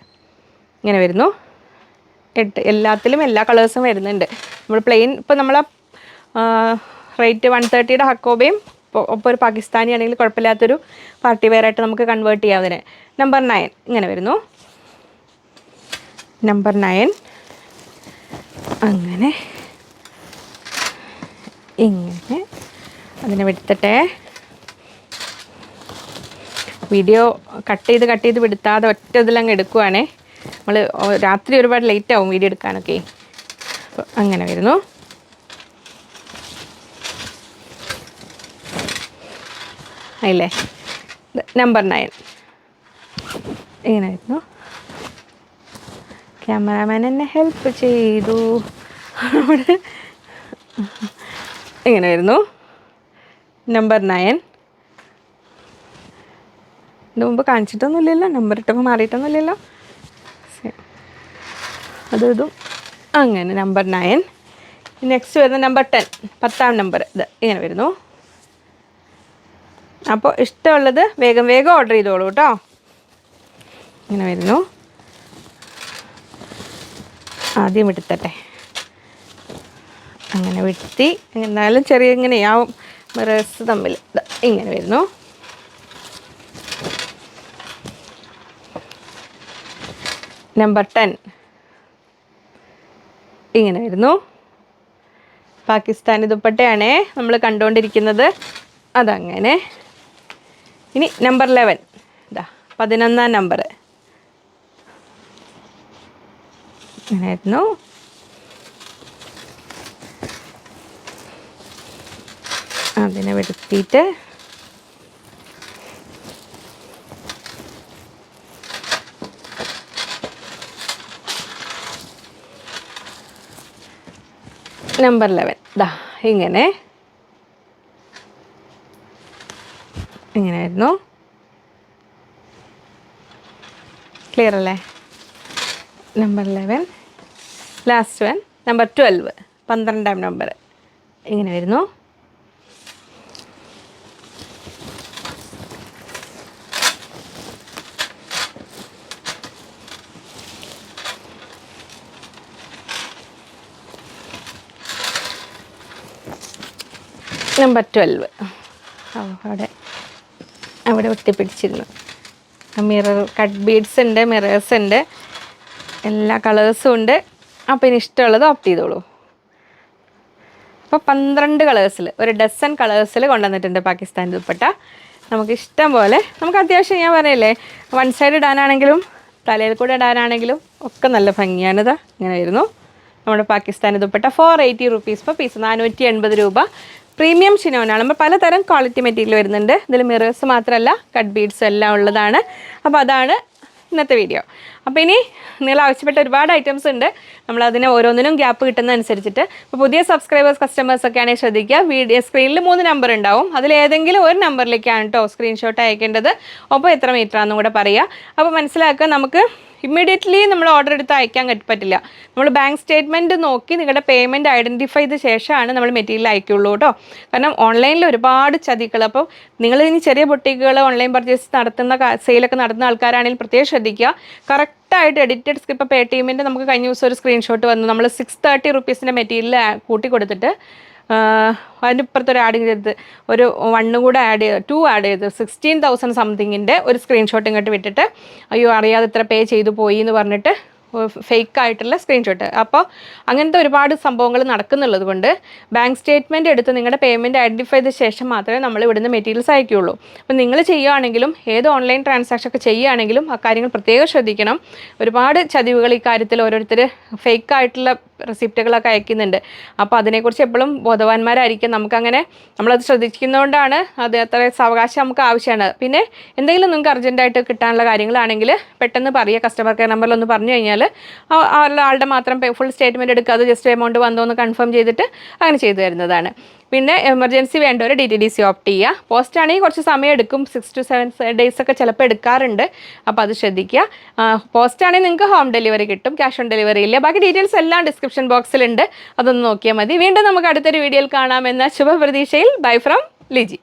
ഇങ്ങനെ വരുന്നു. 8 എല്ലാത്തിലും എല്ലാ കളേഴ്സും വരുന്നുണ്ട്. നമ്മൾ പ്ലെയിൻ ഇപ്പോൾ നമ്മളെ റേറ്റ് 130യുടെ ഹക്കോബയും ഒപ്പം ഒരു പാകിസ്ഥാനി ആണെങ്കിൽ കുഴപ്പമില്ലാത്തൊരു പാർട്ടി വെയർ ആയിട്ട് നമുക്ക് കൺവേർട്ട് ചെയ്യാം അതിനെ. നമ്പർ 9 ഇങ്ങനെ വരുന്നു. നമ്പർ 9 അങ്ങനെ ഇങ്ങനെ അതിനെ എടുത്തിട്ടെ. വീഡിയോ കട്ട് ചെയ്ത് വിടുത്താതെ ഒറ്റ ഇതിലങ്ങ് എടുക്കുവാണേ. നമ്മൾ രാത്രി ഒരുപാട് ലേറ്റ് ആവും വീഡിയോ എടുക്കാനൊക്കെ. അപ്പോൾ അങ്ങനെ വരുന്നു. അല്ലേ? നമ്പർ 9 ഇങ്ങനെ വരുന്നു. ക്യാമറാമാൻ എന്നെ ഹെൽപ്പ് ചെയ്തു. ഇങ്ങനെ വരുന്നു. നമ്പർ 9 ഇതിന് മുമ്പ് കാണിച്ചിട്ടൊന്നുമില്ലല്ലോ, നമ്പർ ഇട്ടപ്പോൾ മാറിയിട്ടൊന്നുമില്ലല്ലോ. ഇതും അങ്ങനെ. നമ്പർ 9. നെക്സ്റ്റ് വരുന്ന നമ്പർ 10, 10ാം നമ്പർ. ഇങ്ങനെ വരുന്നു. അപ്പോൾ ഇഷ്ടമുള്ളത് വേഗം ഓർഡർ ചെയ്തോളൂ കേട്ടോ. ഇങ്ങനെ വരുന്നു. ആദ്യം എടുത്തട്ടെ. അങ്ങനെ വെട്ടി എന്നാലും ചെറിയ ഇങ്ങനെയാവും മിറേഴ്സ് തമ്മിൽ. ഇങ്ങനെ വരുന്നു. നമ്പർ 10 ഇങ്ങനെ വരുന്നു. പാകിസ്ഥാനി ദുപ്പട്ടയാണേ നമ്മൾ കണ്ടുകൊണ്ടിരിക്കുന്നത്. അതങ്ങനെ. ഇനി നമ്പർ 11 11ാം നമ്പർ ഇങ്ങനെ ആയിരുന്നു. അതിനെ വെടുത്തിയിട്ട് നമ്പർ 11 ഇങ്ങനെയായിരുന്നു. ക്ലിയർ അല്ലേ? Number 11. Last one number 12, 12ാം number ഇങ്ങനെ വരുന്നു. നമ്പർ 12 അവിടെ ഒട്ടിപ്പിടിച്ചിരുന്നു. മിറർ കട്ട് ബീഡ്സ് ഉണ്ട്, മിറേഴ്സ് ഉണ്ട്, എല്ലാ കളേഴ്സും ഉണ്ട്. അപ്പോൾ ഇനി ഇഷ്ടമുള്ളത് ഓപ്റ്റ് ചെയ്തോളൂ. അപ്പോൾ 12 കളേഴ്സിൽ ഒരു ഡസൻ കളേഴ്സിൽ കൊണ്ടുവന്നിട്ടുണ്ട് പാകിസ്ഥാൻ ദുപ്പട്ട. നമുക്ക് ഇഷ്ടം പോലെ നമുക്ക് അത്യാവശ്യം ഞാൻ പറയല്ലേ വൺ സൈഡ് ഇടാനാണെങ്കിലും തലയിൽ കൂടെ ഇടാനാണെങ്കിലും ഒക്കെ നല്ല ഭംഗിയാണിത്. ഇങ്ങനെ വരുന്നു നമ്മുടെ Pakistani dupatta. 480 rupees per piece, 480 രൂപ. പ്രീമിയം ഷിനോനാണ്. നമ്മൾ പലതരം ക്വാളിറ്റി മെറ്റീരിയൽ വരുന്നുണ്ട്. ഇതിൽ മിറേഴ്സ് മാത്രമല്ല കട്ട് ബീഡ്സ് എല്ലാം ഉള്ളതാണ്. അപ്പോൾ അതാണ് ഇന്നത്തെ വീഡിയോ. അപ്പോൾ ഇനി നിങ്ങൾ ആവശ്യപ്പെട്ട ഒരുപാട് ഐറ്റംസ് ഉണ്ട്. നമ്മളതിന് ഓരോന്നിനും ഗ്യാപ്പ് കിട്ടുന്നതനുസരിച്ചിട്ട് ഇപ്പോൾ പുതിയ സബ്സ്ക്രൈബേഴ്സ് കസ്റ്റമേഴ്സൊക്കെ ആണെങ്കിൽ ശ്രദ്ധിക്കുക, വീഡിയോ സ്ക്രീനിൽ 3 നമ്പർ ഉണ്ടാവും. അതിലേതെങ്കിലും ഒരു നമ്പറിലേക്കാണ് കേട്ടോ സ്ക്രീൻഷോട്ട് അയക്കേണ്ടത്. ഒപ്പം എത്ര മീറ്റർ ആണെന്നും കൂടെ പറയുക. അപ്പോൾ മനസ്സിലാക്കുക, നമുക്ക് ഇമ്മീഡിയറ്റ്ലി നമ്മൾ ഓർഡർ എടുത്ത് അയക്കാൻ പറ്റില്ല. നമ്മൾ ബാങ്ക് സ്റ്റേറ്റ്മെൻറ്റ് നോക്കി നിങ്ങളുടെ പേയ്മെൻറ്റ് ഐഡൻറ്റിഫൈ ചെയ്ത ശേഷമാണ് നമ്മൾ മെറ്റീരിയൽ അയക്കുള്ളൂ കേട്ടോ. കാരണം ഓൺലൈനിൽ ഒരുപാട് ചതികൾ. അപ്പോൾ നിങ്ങൾ ഇനി ചെറിയ ബൊട്ടിക്കുകൾ ഓൺലൈൻ പർച്ചേസ് നടത്തുന്ന സെയിലൊക്കെ നടത്തുന്ന ആൾക്കാരാണെങ്കിൽ പ്രത്യേകം ശ്രദ്ധിക്കുക. കറക്റ്റായിട്ട് എഡിറ്റഡ് സ്ക്രിപ്പ്. ഇപ്പോൾ പേടിഎമ്മിൻ്റെ നമുക്ക് കഴിഞ്ഞ ദിവസം ഒരു സ്ക്രീൻഷോട്ട് വന്നു. നമ്മൾ 630 റുപ്പീസിൻ്റെ മെറ്റീരിയൽ കൂട്ടി കൊടുത്തിട്ട് അതിൻ്റെ ഇപ്പുറത്തൊരു ആഡ് ചെയ്ത് ഒരു 1 കൂടെ ആഡ് ചെയ്ത് 2 ആഡ് ചെയ്ത് 16,000 സംതിങ്ങിൻ്റെ ഒരു സ്ക്രീൻഷോട്ട് ഇങ്ങോട്ട് വിട്ടിട്ട് അയ്യോ അറിയാതെ ഇത്ര പേ ചെയ്തു പോയി എന്ന് പറഞ്ഞിട്ട് ഫേക്ക് ആയിട്ടുള്ള സ്ക്രീൻഷോട്ട്. അപ്പോൾ അങ്ങനത്തെ ഒരുപാട് സംഭവങ്ങൾ നടക്കുന്നുള്ളത് കൊണ്ട് ബാങ്ക് സ്റ്റേറ്റ്മെൻറ്റ് എടുത്ത് നിങ്ങളുടെ പേയ്മെൻറ്റ് ഐഡൻറ്റിഫൈ ചെയ്ത ശേഷം മാത്രമേ നമ്മൾ ഇവിടുന്ന് മെറ്റീരിയൽസ് അയക്കുകയുള്ളൂ. അപ്പോൾ നിങ്ങൾ ചെയ്യുകയാണെങ്കിലും ഏത് ഓൺലൈൻ ട്രാൻസാക്ഷൻ ഒക്കെ ചെയ്യുകയാണെങ്കിലും ആ കാര്യങ്ങൾ പ്രത്യേകം ശ്രദ്ധിക്കണം. ഒരുപാട് ചതിവുകൾ ഈ കാര്യത്തിൽ ഓരോരുത്തർ ഫേക്ക് ആയിട്ടുള്ള റെസിപ്റ്റുകളൊക്കെ അയക്കുന്നുണ്ട്. അപ്പോൾ അതിനെക്കുറിച്ച് എപ്പോഴും ബോധവാന്മാരായിരിക്കും. നമുക്കങ്ങനെ നമ്മളത് ശ്രദ്ധിക്കുന്നതുകൊണ്ടാണ് അത് അത്ര സാവകാശം നമുക്ക് ആവശ്യമാണ്. പിന്നെ എന്തെങ്കിലും നിങ്ങൾക്ക് അർജൻറ്റായിട്ട് കിട്ടാനുള്ള കാര്യങ്ങളാണെങ്കിൽ പെട്ടെന്ന് പറയുക. കസ്റ്റമർ കെയർ നമ്പറിലൊന്ന് പറഞ്ഞു കഴിഞ്ഞാൽ ആളുടെ മാത്രം ഫുൾ സ്റ്റേറ്റ്മെൻറ്റ് എടുക്കാതെ ജസ്റ്റ് എമൗണ്ട് വന്നോ എന്ന് കൺഫേം ചെയ്തിട്ട് അങ്ങനെ ചെയ്തു തരുന്നതാണ്. പിന്നെ എമർജൻസി വേണ്ടവർ DTDC ഓപ്റ്റ് ചെയ്യുക. പോസ്റ്റ് ആണെങ്കിൽ കുറച്ച് സമയം എടുക്കും, 6 to 7 days ഒക്കെ ചിലപ്പോൾ എടുക്കാറുണ്ട്. അപ്പോൾ അത് ശ്രദ്ധിക്കുക. പോസ്റ്റ് ആണെങ്കിൽ നിങ്ങൾക്ക് ഹോം ഡെലിവറി കിട്ടും, ക്യാഷ് ഓൺ ഡെലിവറി ഇല്ല. ബാക്കി ഡീറ്റെയിൽസ് എല്ലാം ഡിസ്ക്രിപ്ഷൻ ബോക്സിലുണ്ട്, അതൊന്ന് നോക്കിയാൽ മതി. വീണ്ടും നമുക്ക് അടുത്തൊരു വീഡിയോയിൽ കാണാമെന്ന ശുഭപ്രതീക്ഷയിൽ ബൈ ഫ്രം ലിജി.